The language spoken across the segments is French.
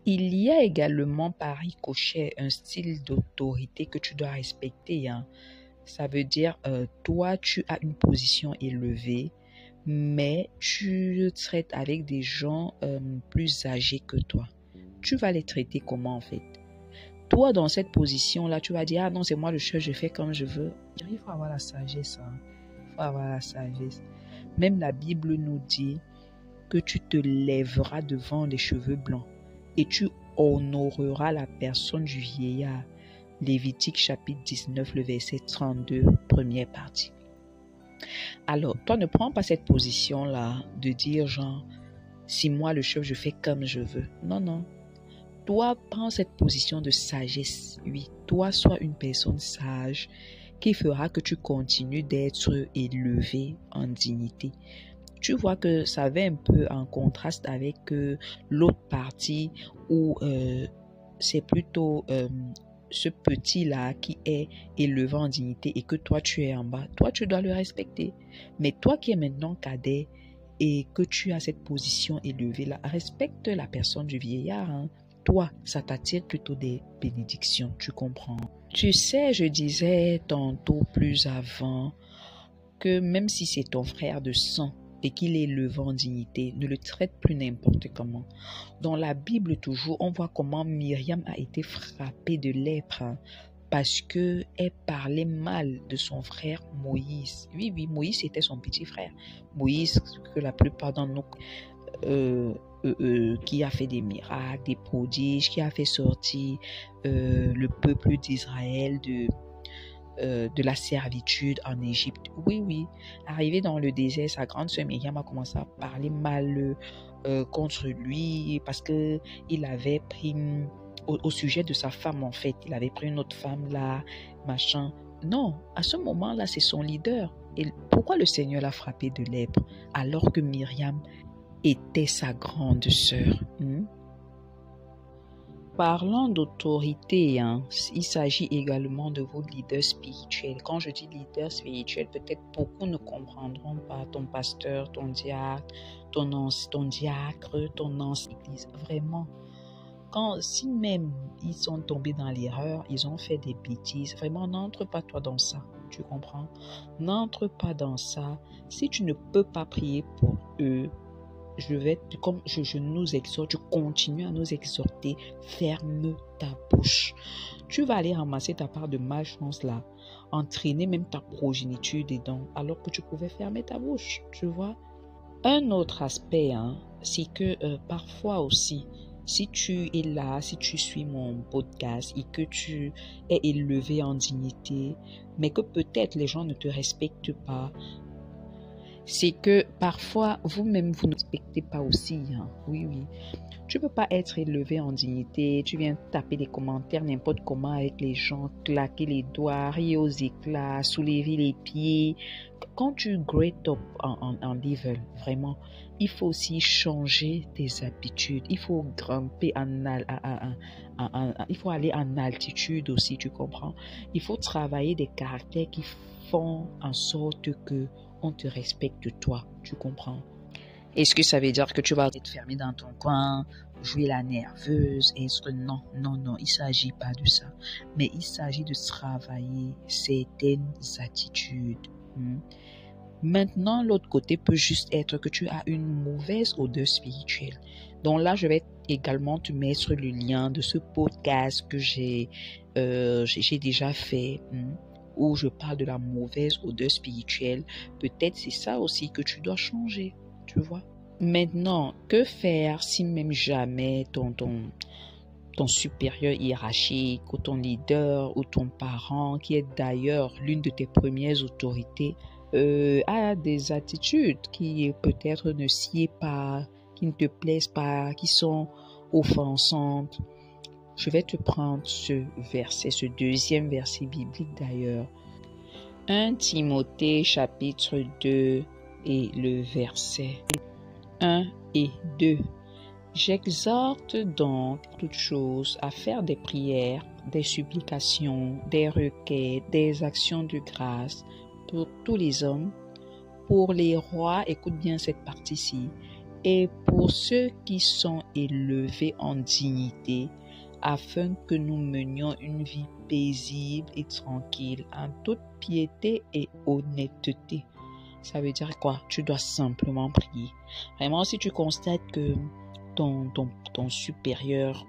Il y a également par ricochet un style d'autorité que tu dois respecter, hein. Ça veut dire, toi, tu as une position élevée, mais tu traites avec des gens plus âgés que toi. Tu vas les traiter comment en fait? Toi, dans cette position-là, tu vas dire, ah non, c'est moi le chef, je fais comme je veux. Il faut avoir la sagesse, hein. Il faut avoir la sagesse. Même la Bible nous dit que tu te lèveras devant les cheveux blancs et tu honoreras la personne du vieillard. Lévitique chapitre 19, le verset 32, première partie. Alors, toi, ne prends pas cette position-là de dire genre, si moi le chef, je fais comme je veux. Non, non. Toi, prends cette position de sagesse. Oui, toi, sois une personne sage qui fera que tu continues d'être élevé en dignité. Tu vois que ça va un peu en contraste avec l'autre partie où c'est plutôt ce petit-là qui est élevé en dignité et que toi tu es en bas. Toi tu dois le respecter. Mais toi qui es maintenant cadet et que tu as cette position élevée là, respecte la personne du vieillard, hein. Toi, ça t'attire plutôt des bénédictions, tu comprends? Tu sais, je disais tantôt plus avant que même si c'est ton frère de sang et qu'il est élevé en dignité, ne le traite plus n'importe comment. Dans la Bible toujours, on voit comment Myriam a été frappée de lèpre, hein, parce qu'elle parlait mal de son frère Moïse. Oui, oui, Moïse était son petit frère. Moïse, que la plupart d'entre nous qui a fait des miracles, des prodiges, qui a fait sortir le peuple d'Israël de la servitude en Égypte. Oui, oui. Arrivé dans le désert, sa grande sœur Myriam a commencé à parler mal contre lui parce que il avait pris au sujet de sa femme en fait. Il avait pris une autre femme là, machin. Non, à ce moment-là, c'est son leader. Et pourquoi le Seigneur l'a frappé de lèpre alors que Myriam était sa grande sœur? Parlant d'autorité, hein, il s'agit également de vos leaders spirituels. Quand je dis leader spirituel, peut-être beaucoup ne comprendront pas ton pasteur, ton diacre, ton diacre, ton ancien église. Vraiment, si même ils sont tombés dans l'erreur, ils ont fait des bêtises, vraiment, n'entre pas toi dans ça. Tu comprends? N'entre pas dans ça. Si tu ne peux pas prier pour eux, comme je nous exhorte, je continue à nous exhorter, ferme ta bouche. Tu vas aller ramasser ta part de malchance là, entraîner même ta progéniture dedans, alors que tu pouvais fermer ta bouche, tu vois. Un autre aspect, hein, c'est que parfois aussi, si tu es là, si tu suis mon podcast et que tu es élevé en dignité, mais que peut-être les gens ne te respectent pas, c'est que parfois, vous-même, vous ne respectez pas aussi, hein. Oui, oui. Tu ne peux pas être élevé en dignité, tu viens taper des commentaires n'importe comment avec les gens, claquer les doigts, rire aux éclats, soulever les pieds. Quand tu grade up en level, vraiment, il faut aussi changer tes habitudes. Il faut grimper il faut aller en altitude aussi, tu comprends? Il faut travailler des caractères qui font en sorte que on te respecte toi, tu comprends? Est-ce que ça veut dire que tu vas être fermé dans ton coin, jouer la nerveuse, non, non, non, il ne s'agit pas de ça. Mais il s'agit de travailler certaines attitudes. Maintenant, l'autre côté peut juste être que tu as une mauvaise odeur spirituelle. Donc là, je vais également te mettre le lien de ce podcast que j'ai déjà fait, où je parle de la mauvaise odeur spirituelle. Peut-être c'est ça aussi que tu dois changer, tu vois. Maintenant, que faire si même jamais ton supérieur hiérarchique ou ton leader ou ton parent, qui est d'ailleurs l'une de tes premières autorités, a des attitudes qui peut-être ne sied pas, qui ne te plaisent pas, qui sont offensantes? Je vais te prendre ce verset, ce deuxième verset biblique d'ailleurs. 1 Timothée chapitre 2 et le verset 1 et 2. J'exhorte donc toutes choses à faire des prières, des supplications, des requêtes, des actions de grâce pour tous les hommes, pour les rois, écoute bien cette partie-ci, et pour ceux qui sont élevés en dignité, afin que nous menions une vie paisible et tranquille, en toute piété et honnêteté. Ça veut dire quoi? Tu dois simplement prier. Vraiment, si tu constates que ton supérieur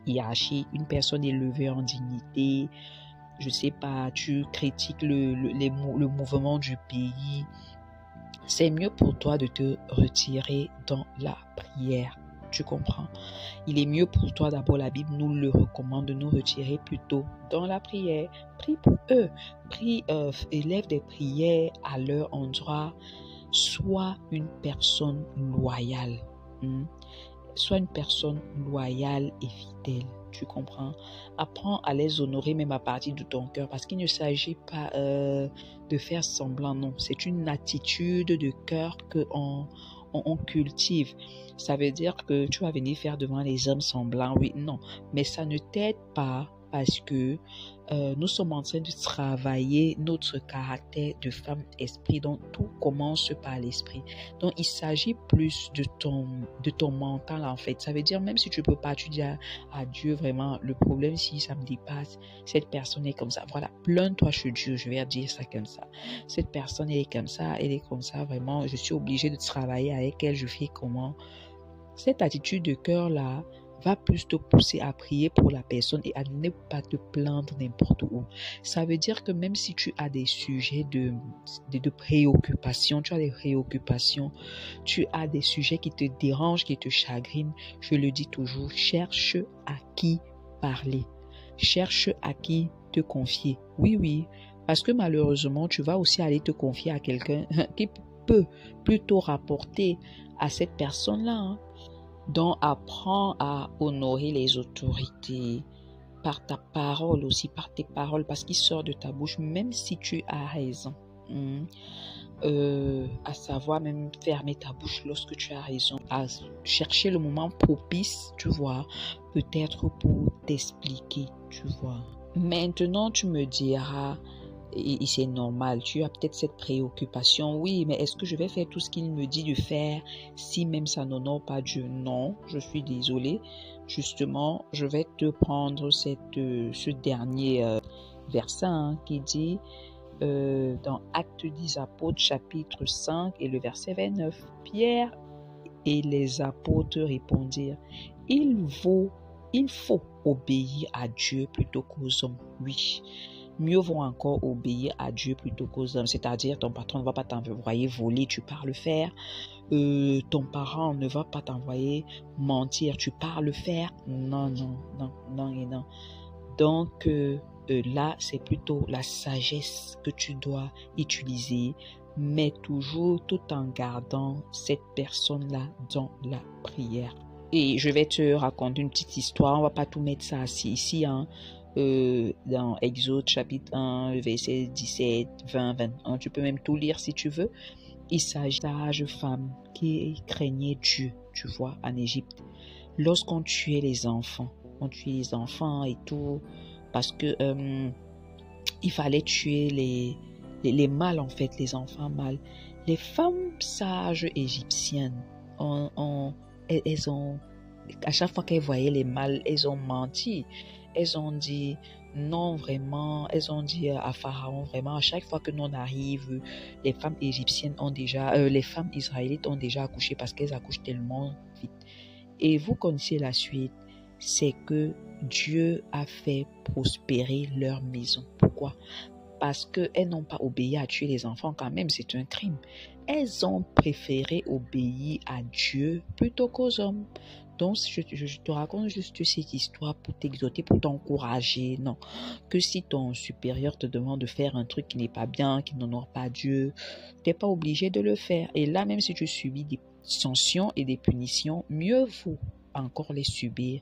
hiérarchique, une personne élevée en dignité, je sais pas, tu critiques le mouvement du pays, c'est mieux pour toi de te retirer dans la prière. Tu comprends? Il est mieux pour toi, d'abord la Bible nous le recommande, de nous retirer plutôt dans la prière. Prie pour eux, prie, élève des prières à leur endroit. Sois une personne loyale. Sois une personne loyale et fidèle. Tu comprends? Apprends à les honorer même à partir de ton cœur, parce qu'il ne s'agit pas de faire semblant, non. C'est une attitude de cœur qu'on cultive. Ça veut dire que tu vas venir faire devant les hommes semblants, oui, non. Mais ça ne t'aide pas, parce que nous sommes en train de travailler notre caractère de femme esprit. Donc tout commence par l'esprit. Donc il s'agit plus de ton mental en fait. Ça veut dire, même si tu peux pas, tu dis à Dieu, vraiment le problème, si ça me dépasse, cette personne est comme ça, voilà, plains-toi chez Dieu, je vais dire ça comme ça. Cette personne elle est comme ça, elle est comme ça, vraiment je suis obligée de travailler avec elle, je fais comment? Cette attitude de cœur là va plus te pousser à prier pour la personne et à ne pas te plaindre n'importe où. Ça veut dire que même si tu as des sujets de préoccupation, tu as des préoccupations, tu as des sujets qui te dérangent, qui te chagrinent, je le dis toujours, cherche à qui parler. Cherche à qui te confier. Oui, oui, parce que malheureusement, tu vas aussi aller te confier à quelqu'un qui peut plutôt rapporter à cette personne-là. Donc, apprends à honorer les autorités par ta parole aussi, par tes paroles, parce qu'il sort de ta bouche, même si tu as raison. À savoir même fermer ta bouche lorsque tu as raison, à chercher le moment propice, tu vois, peut-être pour t'expliquer, tu vois. Maintenant, tu me diras, et c'est normal, tu as peut-être cette préoccupation, oui, mais est-ce que je vais faire tout ce qu'il me dit de faire si même ça n'honore pas Dieu? Non, je suis désolée. Justement, je vais te prendre ce dernier verset qui dit dans Actes 10 apôtres chapitre 5 et le verset 29, Pierre et les apôtres répondirent, il faut obéir à Dieu plutôt qu'aux hommes. Oui, mieux vaut encore obéir à Dieu plutôt qu'aux hommes. C'est-à-dire, ton patron ne va pas t'envoyer voler, tu pars le faire. Ton parent ne va pas t'envoyer mentir, tu pars le faire. Non, non, non, non et non. Donc, là, c'est plutôt la sagesse que tu dois utiliser, mais toujours tout en gardant cette personne-là dans la prière. Et je vais te raconter une petite histoire. On va pas tout mettre ça ici, dans Exode chapitre 1, verset 17, 20, 21. Tu peux même tout lire si tu veux. Il s'agit d'une sage femme qui craignait Dieu, tu vois, en Égypte. Lorsqu'on tuait les enfants, et tout, parce que il fallait tuer les mâles en fait, les enfants mâles. Les femmes sages égyptiennes, elles ont, à chaque fois qu'elles voyaient les mâles, elles ont menti. Elles ont dit non, vraiment, elles ont dit à Pharaon, vraiment, à chaque fois que l'on arrive, les femmes égyptiennes ont déjà, les femmes israélites ont déjà accouché parce qu'elles accouchent tellement vite. Et vous connaissez la suite, c'est que Dieu a fait prospérer leur maison. Pourquoi? Parce qu'elles n'ont pas obéi à tuer les enfants quand même, c'est un crime. Elles ont préféré obéir à Dieu plutôt qu'aux hommes. Donc, je te raconte juste cette histoire pour t'exhorter, pour t'encourager. Non, que si ton supérieur te demande de faire un truc qui n'est pas bien, qui n'honore pas Dieu, tu n'es pas obligé de le faire. Et là, même si tu subis des sanctions et des punitions, mieux vaut encore les subir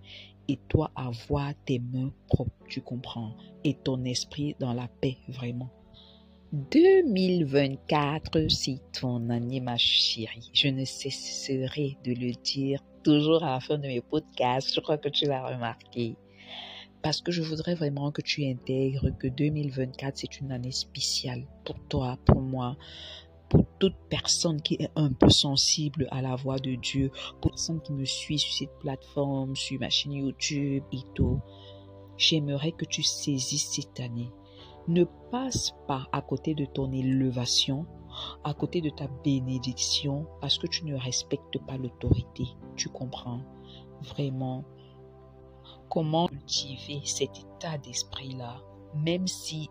et toi avoir tes mains propres, tu comprends, et ton esprit dans la paix, vraiment. 2024, c'est ton année, ma chérie. Je ne cesserai de le dire toujours à la fin de mes podcasts. Je crois que tu l'as remarqué. Parce que je voudrais vraiment que tu intègres que 2024, c'est une année spéciale pour toi, pour moi. pour toute personne qui est un peu sensible à la voix de Dieu, pour personne qui me suit sur cette plateforme, sur ma chaîne YouTube et tout, j'aimerais que tu saisisses cette année. Ne passe pas à côté de ton élévation, à côté de ta bénédiction, parce que tu ne respectes pas l'autorité. Tu comprends? Vraiment, comment cultiver cet état d'esprit-là, même si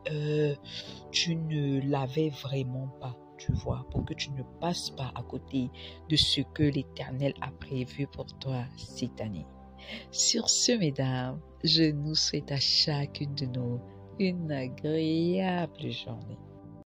tu ne l'avais vraiment pas, tu vois, pour que tu ne passes pas à côté de ce que l'Éternel a prévu pour toi cette année. Sur ce, mesdames, je nous souhaite à chacune de nous une agréable journée.